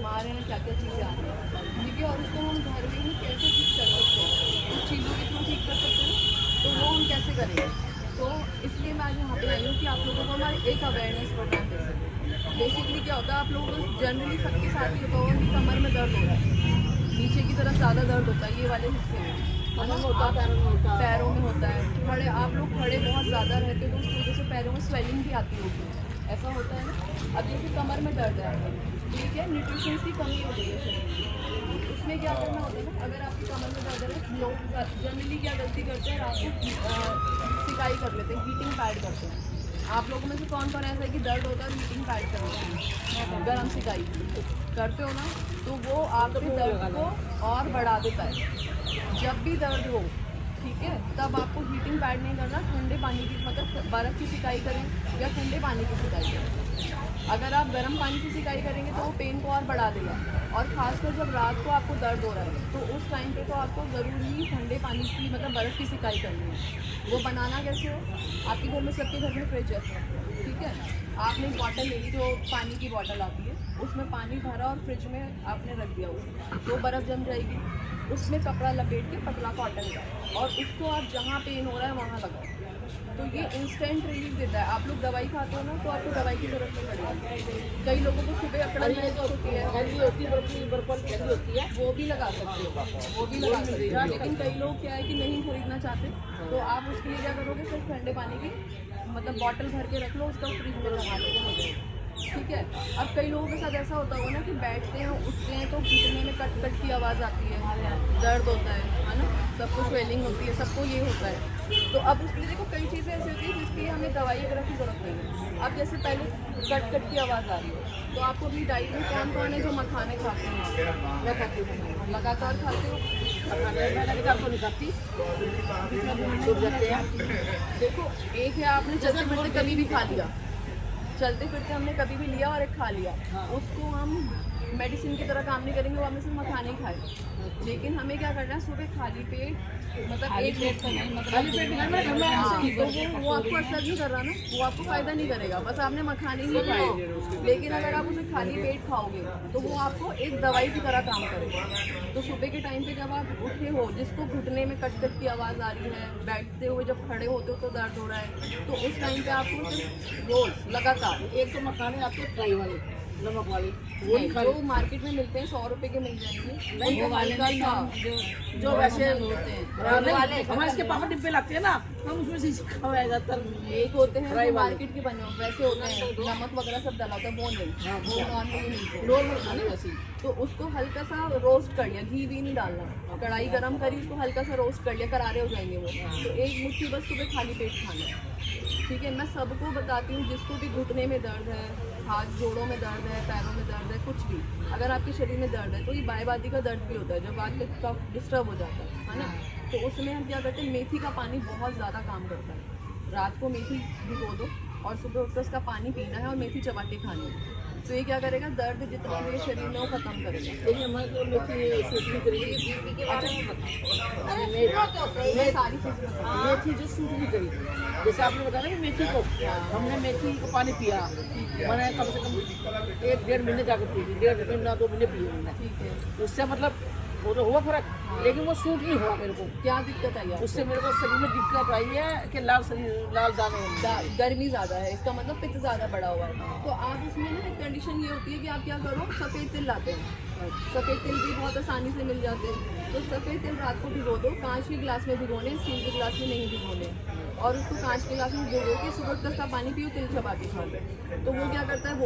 बीमार हैं, क्या क्या चीज़ें आ रही हैं, ठीक है। और उसको हम घर में ही कैसे ठीक कर सकते हैं, कुछ चीज़ों के थ्रू ठीक कर सकते हैं, तो वो हम कैसे करेंगे। तो इसलिए मैं आज यहाँ पे आई हूँ कि आप लोगों को हमारे एक अवेयरनेस प्रोग्राम दे सकें। बेसिकली क्या होता है, आप लोगों को जनरली सबके साथ ही होता होगा कि कमर में दर्द हो रहा है, नीचे की तरफ ज़्यादा दर्द होता है, ये वाले हिस्से में पैरों में होता है। खड़े आप लोग खड़े बहुत ज़्यादा रहते हो तो उसकी वजह से पैरों में स्वेलिंग भी आती होगी, ऐसा होता है ना। अब जैसे कमर में दर्द है, ठीक है, न्यूट्रिशन की कमी हो गई है शरीर में, उसमें क्या करना होता है ना, अगर आपकी कमर में दर्द है, लोग जनरली क्या गलती करते हैं, रात को सिकाई कर लेते हैं, हीटिंग पैड करते हैं। आप लोगों में से कौन कौन ऐसा है कि दर्द होता है हीटिंग पैड करते हैं, गर्म सिकाई करते हो ना, तो वो आपके दर्द को और बढ़ा देता है। जब भी दर्द हो, ठीक है, तब आपको हीटिंग पैड नहीं करना, ठंडे पानी की, मतलब बर्फ़ की सिकाई करें या ठंडे पानी की सिकाई करें। अगर आप गर्म पानी की सिकाई करेंगे तो वो पेन को और बढ़ा देगा, और ख़ासकर जब रात को आपको दर्द हो रहा है तो उस टाइम पे तो आपको ज़रूरी ठंडे पानी की, मतलब बर्फ़ की सिकाई करनी है। वो बनाना कैसे हो, आपके घर में, सबके घर में फ्रिज है, ठीक है, आपने एक बॉटल ले ली, जो पानी की बॉटल आती है, उसमें पानी भरा और फ्रिज में आपने रख दिया, उसमें तो बर्फ़ जम जाएगी, उसमें कपड़ा लपेट के पतला कॉटन का, और उसको आप जहाँ पेन हो रहा है वहाँ लगाओ, तो ये इंस्टेंट रिलीफ देता है। आप लोग दवाई खाते हो ना, तो आपको दवाई की जरूरत नहीं पड़ेगी। कई लोगों को सुबह अकड़न महसूस होती है, वो भी लगा सकते हो, वो भी लगा सकते हो। लेकिन कई लोग क्या है कि नहीं खरीदना चाहते, तो आप उसके लिए क्या करोगे, सिर्फ ठंडे पानी की, मतलब बॉटल भर के रख लो, उसका फ्रिज में लगा लो, हो जाएगा, ठीक है। अब कई लोगों के साथ ऐसा होता होगा ना कि बैठते हैं, उठते हैं तो घुटने में कट कट की आवाज़ आती है, दर्द होता है ना, सबको स्वेलिंग होती है, सबको ये होता है। तो अब उसके लिए देखो, कई चीज़ें ऐसी होती है जिसकी हमें दवाई वगैरह की जरूरत नहीं है। अब जैसे पहले कट कट की आवाज़ आ रही है, तो आपको अपनी डाइट में कौन कौन है जो मखाने खाते हैं, मैं खाती हूँ, लगातार खाते हो, देखो एक है आपने चलते फिरते कभी भी खा लिया, चलते फिरते हमने कभी भी लिया और एक खा लिया, उसको हम मेडिसिन की तरह काम नहीं करेंगे, वो हमने सिर्फ मखाने खाए। लेकिन हमें क्या करना है, सुबह खाली पेट, मतलब एक पेट तो नहीं, मतलब तो वो आपको असर नहीं कर रहा ना, वो आपको फायदा नहीं करेगा, बस आपने मखाने ही खाए। लेकिन अगर आप उसे खाली पेट खाओगे तो वो आपको एक दवाई की तरह काम करेगा। तो सुबह के टाइम पे जब आप उठे हो, जिसको घुटने में कट कट की आवाज़ आ रही है, बैठते हुए जब खड़े होते हो तो दर्द हो रहा है, तो उस टाइम पे आपको सिर्फ रोज लगातार, एक तो मखाने आपके फ्राई वाले, नमक वाले, वो जो मार्केट में मिलते हैं 100 रुपए के मिल जाएंगे, नहीं वो हल्का सा जो वैसे होते हैं, हमारे इसके पापा डिब्बे लगते हैं ना, हम उसमें से ज़्यादातर एक होते हैं मार्केट के बने वैसे होते हैं, नमक वगैरह सब डाला होता है, वो नहीं, वो नॉर्मल खाने वैसे। तो उसको हल्का सा रोस्ट कर लिया, घी भी नहीं डालना, कढ़ाई गरम करी, उसको हल्का सा रोस्ट कर लिया, करारे हो जाएंगे वो, तो एक मुट्ठी बस सुबह खाली पेट खाना, ठीक है। मैं सबको बताती हूँ, जिसको भी घुटने में दर्द है, हाथ जोड़ों में दर्द है, पैरों में दर्द है, कुछ भी अगर आपके शरीर में दर्द है, तो ये बायबादी का दर्द भी होता है, जब आपके कफ डिस्टर्ब हो जाता है ना, तो उसमें हम क्या करते हैं, मेथी का पानी बहुत ज़्यादा काम करता है। रात को मेथी भिगो दो और सुबह उठकर उसका पानी पीना है और मेथी चबा के खानी है, तो ये क्या करेगा, दर्द जितना भी शरीर में वो खत्म करेगा। लेकिन हमारे तो मेथी करेगी, सारी चीज़ें मेथी जो सूट भी करेगी, जैसे आपने बताया ना मेथी को, हमने मेथी का पानी पिया, मैंने कम से कम 1-1.5 महीने जाकर पी, 1.5 महीना 2 महीने पिए मैंने, ठीक है। उससे मतलब वो तो हुआ फर्क, लेकिन वो सूट नहीं हुआ मेरे को। क्या दिक्कत आई है उससे? मेरे को शरीर में दिक्कत आई है कि लाल दाने, गर्मी ज़्यादा है, इसका मतलब पित्त ज़्यादा बढ़ा हुआ है। तो आप उसमें ना एक कंडीशन ये होती है कि आप क्या करो, सफ़ेद तिल लाते हैं, सफ़ेद तिल भी बहुत आसानी से मिल जाते हैं, तो सफ़ेद तिल रात को भिगो दो, कांच के गिलास में भिगोने, स्टील के गिलास में नहीं भिगोने, और उसको कांच के गिलास में भिगो के सुबह तक का पानी पियो, तिल चबा के खा लो, तो वो क्या करता है, वो